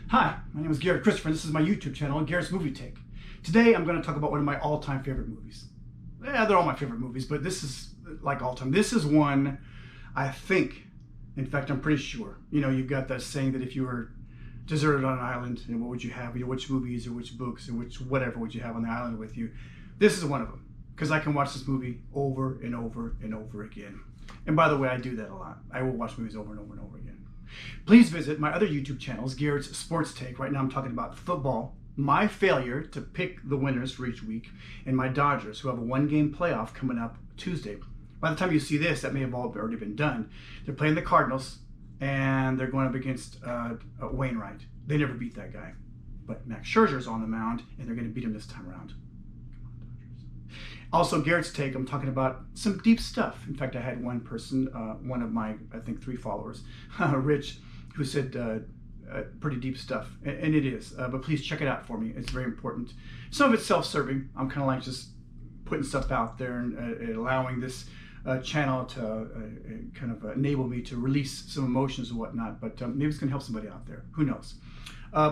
Hi, my name is Garrett Christopher, and this is my YouTube channel, Garrett's Movie Take. Today I'm going to talk about one of my all-time favorite movies. Yeah, they're all my favorite movies, but this is like all-time. This is one I think, in fact I'm pretty sure, you've got that saying that if you were deserted on an island, and what would you have? Which movies or which books or which whatever would you have on the island with you? This is one of them, because I can watch this movie over and over and over again. And by the way, I do that a lot. I will watch movies over and over and over again. Please visit my other YouTube channels, Garrett's Sports Take. Right now I'm talking about football, my failure to pick the winners for each week, and my Dodgers, who have a one-game playoff coming up Tuesday. By the time you see this, that may have all already been done. They're playing the Cardinals, and they're going up against Wainwright. They never beat that guy. But Max Scherzer's on the mound, and they're going to beat him this time around. Also, Garrett's Take, I'm talking about some deep stuff. In fact, I had one person, one of my, I think, 3 followers, Rich, who said pretty deep stuff. And it is. But please check it out for me. It's very important. Some of it's self-serving. I'm kind of like just putting stuff out there and allowing this channel to kind of enable me to release some emotions and whatnot. But maybe it's going to help somebody out there. Who knows?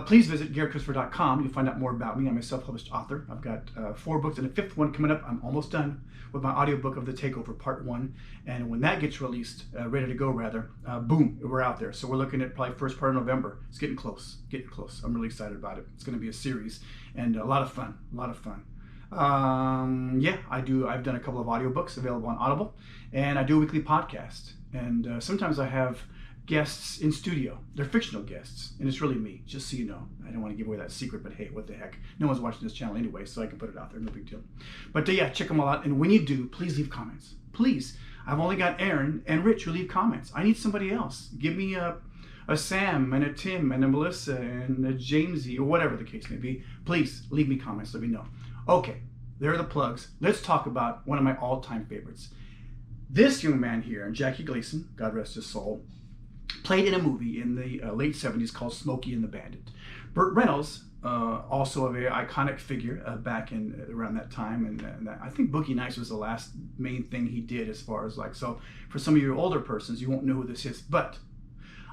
Please visit GaretChristopher.com. You'll find out more about me. I'm a self-published author. I've got 4 books and a 5th one coming up. I'm almost done with my audiobook of The Takeover Part 1. And when that gets released, ready to go rather, boom, we're out there. So we're looking at probably first part of November. It's getting close, getting close. I'm really excited about it. It's going to be a series and a lot of fun, a lot of fun. Yeah, I've done a couple of audiobooks available on Audible, and I do a weekly podcast. And sometimes I have guests in studio. They're fictional guests, and it's really me, just so you know. I don't want to give away that secret, but hey, what the heck. No one's watching this channel anyway, so I can put it out there, no big deal. But yeah, check them all out, and when you do, please leave comments. Please. I've only got Aaron and Rich who leave comments. I need somebody else. Give me a Sam and a Tim and a Melissa and a Jamesy, or whatever the case may be. Please leave me comments, let me know. Okay, there are the plugs. Let's talk about one of my all-time favorites. This young man here, Jackie Gleason, God rest his soul, played in a movie in the late 70s called Smokey and the Bandit. Burt Reynolds, also a very iconic figure back in around that time, and I think Boogie Nights was the last main thing he did as far as like, so for some of you older persons, you won't know who this is, but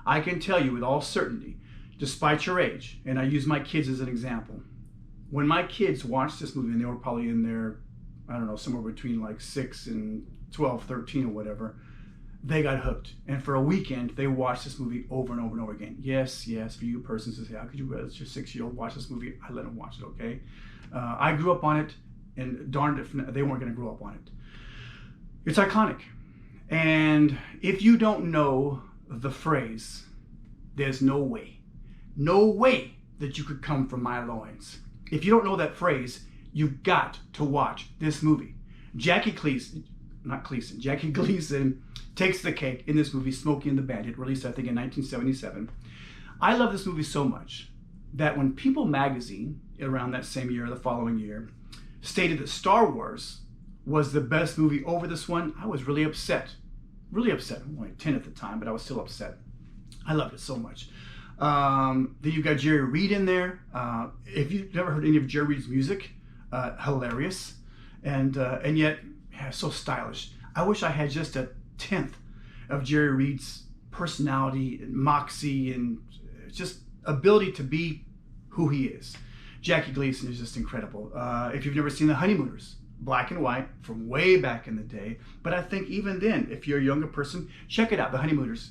I can tell you with all certainty, despite your age, and I use my kids as an example, when my kids watched this movie, and they were probably in their, I don't know, somewhere between like 6 and 12, 13 or whatever, they got hooked. And for a weekend, they watched this movie over and over and over again. Yes, for you persons who say, how could you let your 6-year-old watch this movie? I let them watch it, okay? I grew up on it, and darned if they weren't going to grow up on it. It's iconic. And if you don't know the phrase, there's no way that you could come from my loins. If you don't know that phrase, you've got to watch this movie. Jackie Gleason takes the cake in this movie, Smokey and the Bandit, released I think in 1977. I love this movie so much that when People magazine, around that same year or the following year, stated that Star Wars was the best movie over this one, I was really upset. Really upset. I'm only 10 at the time, but I was still upset. I loved it so much. Then you've got Jerry Reed in there. If you've never heard any of Jerry Reed's music, hilarious, and yet so stylish. I wish I had just a 10th of Jerry Reed's personality and moxie and just ability to be who he is. Jackie Gleason is just incredible. If you've never seen The Honeymooners, black and white from way back in the day, but I think even then, if you're a younger person, check it out, The Honeymooners.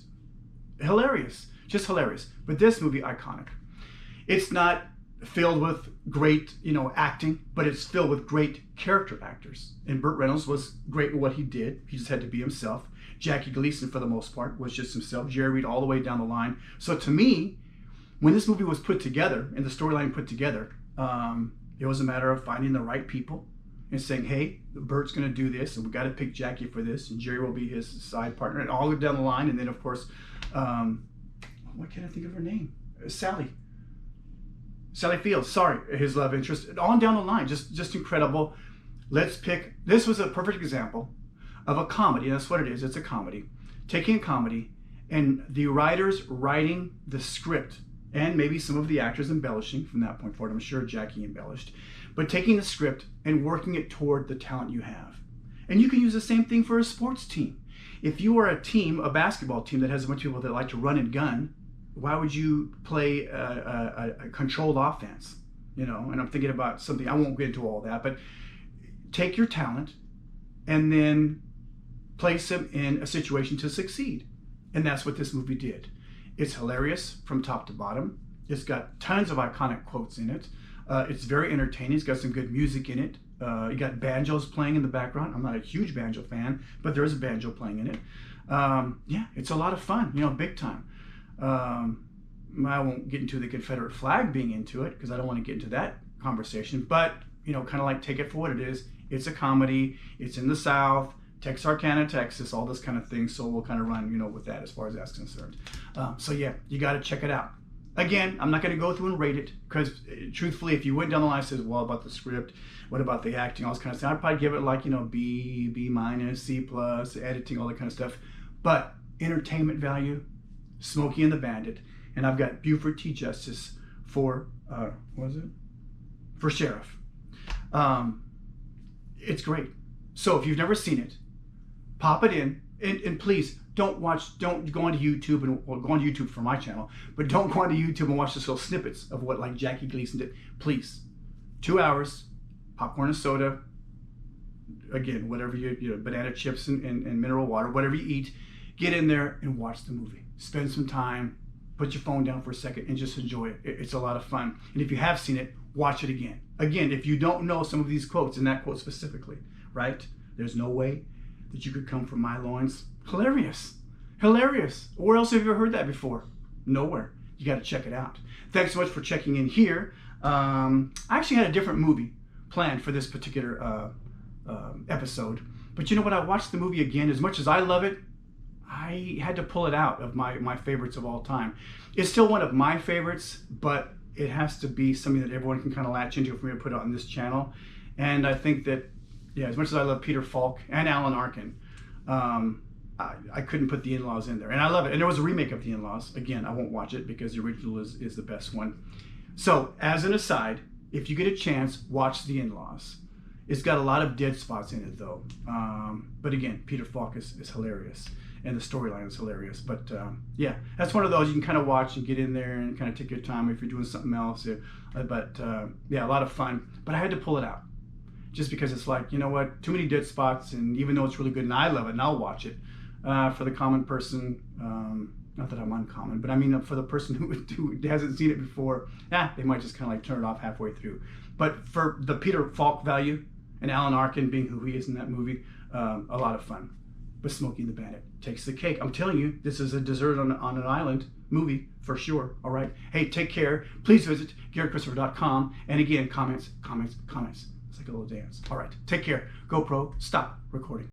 Hilarious. Just hilarious. But this movie, iconic. It's not filled with great, acting, but it's filled with great character actors. And Burt Reynolds was great in what he did. He just had to be himself. Jackie Gleason, for the most part, was just himself. Jerry Reed all the way down the line. So to me, when this movie was put together and the storyline put together, it was a matter of finding the right people and saying, hey, Burt's going to do this, and we got to pick Jackie for this, and Jerry will be his side partner, and all down the line. And then, of course, why can't I think of her name? Sally Fields, sorry, his love interest. On down the line, just incredible. Let's pick, this was a perfect example of a comedy, and that's what it is, it's a comedy. Taking a comedy, and the writers writing the script, and maybe some of the actors embellishing from that point forward. I'm sure Jackie embellished. But taking the script and working it toward the talent you have. And you can use the same thing for a sports team. If you are a team, a basketball team that has a bunch of people that like to run and gun, Why would you play a controlled offense? You know, and I'm thinking about something, I won't get into all that, but take your talent and then place them in a situation to succeed. And that's what this movie did. It's hilarious from top to bottom. It's got tons of iconic quotes in it. It's very entertaining. It's got some good music in it. You got banjos playing in the background. I'm not a huge banjo fan, but there's a banjo playing in it. Yeah, it's a lot of fun, you know, big time. I won't get into the Confederate flag being into it because I don't want to get into that conversation, but, you know, kind of like take it for what it is. It's a comedy. It's in the South, Texarkana, Texas, all this kind of thing. So we'll kind of run, you know, with that as far as that's concerned. So yeah, you got to check it out. Again, I'm not going to go through and rate it because truthfully, if you went down the line and says, well, about the script, what about the acting, all this kind of stuff, I'd probably give it like, you know, B minus, C plus, editing, all that kind of stuff. But entertainment value, Smokey and the Bandit, and I've got Buford T. Justice for, what is it? For sheriff. It's great. So if you've never seen it, pop it in, and please don't go onto YouTube or go onto YouTube for my channel, but don't go onto YouTube and watch just little snippets of what like Jackie Gleason did. Please, 2 hours, popcorn and soda, again, whatever you know, banana chips and mineral water, whatever you eat, get in there and watch the movie. Spend some time, put your phone down for a second and just enjoy it. It's a lot of fun. And if you have seen it, watch it again. Again, if you don't know some of these quotes, and that quote specifically, right? There's no way that you could come from my loins. Hilarious. Hilarious. Where else have you ever heard that before? Nowhere. You got to check it out. Thanks so much for checking in here. I actually had a different movie planned for this particular episode. But you know what? I watched the movie again. As much as I love it, I had to pull it out of my favorites of all time. It's still one of my favorites, but it has to be something that everyone can kind of latch into for me to put it on this channel. And I think that, yeah, as much as I love Peter Falk and Alan Arkin, I couldn't put The In-Laws in there. And I love it. And there was a remake of The In-Laws. Again, I won't watch it because the original is the best one. So, as an aside, if you get a chance, watch The In-Laws. It's got a lot of dead spots in it, though. But again, Peter Falk is hilarious. And the storyline is hilarious. But yeah, that's one of those you can kind of watch and get in there and kind of take your time if you're doing something else. But yeah, a lot of fun. But I had to pull it out. Just because it's like, you know what, too many dead spots, and even though it's really good and I love it and I'll watch it, for the common person, not that I'm uncommon, but I mean for the person who hasn't seen it before, they might just kind of like turn it off halfway through. But for the Peter Falk value and Alan Arkin being who he is in that movie, a lot of fun. But Smokey and the Bandit takes the cake. I'm telling you, this is a dessert on an island movie for sure. All right. Hey, take care. Please visit GaretChristopher.com. And again, comments. It's like a little dance. All right. Take care. GoPro, stop recording.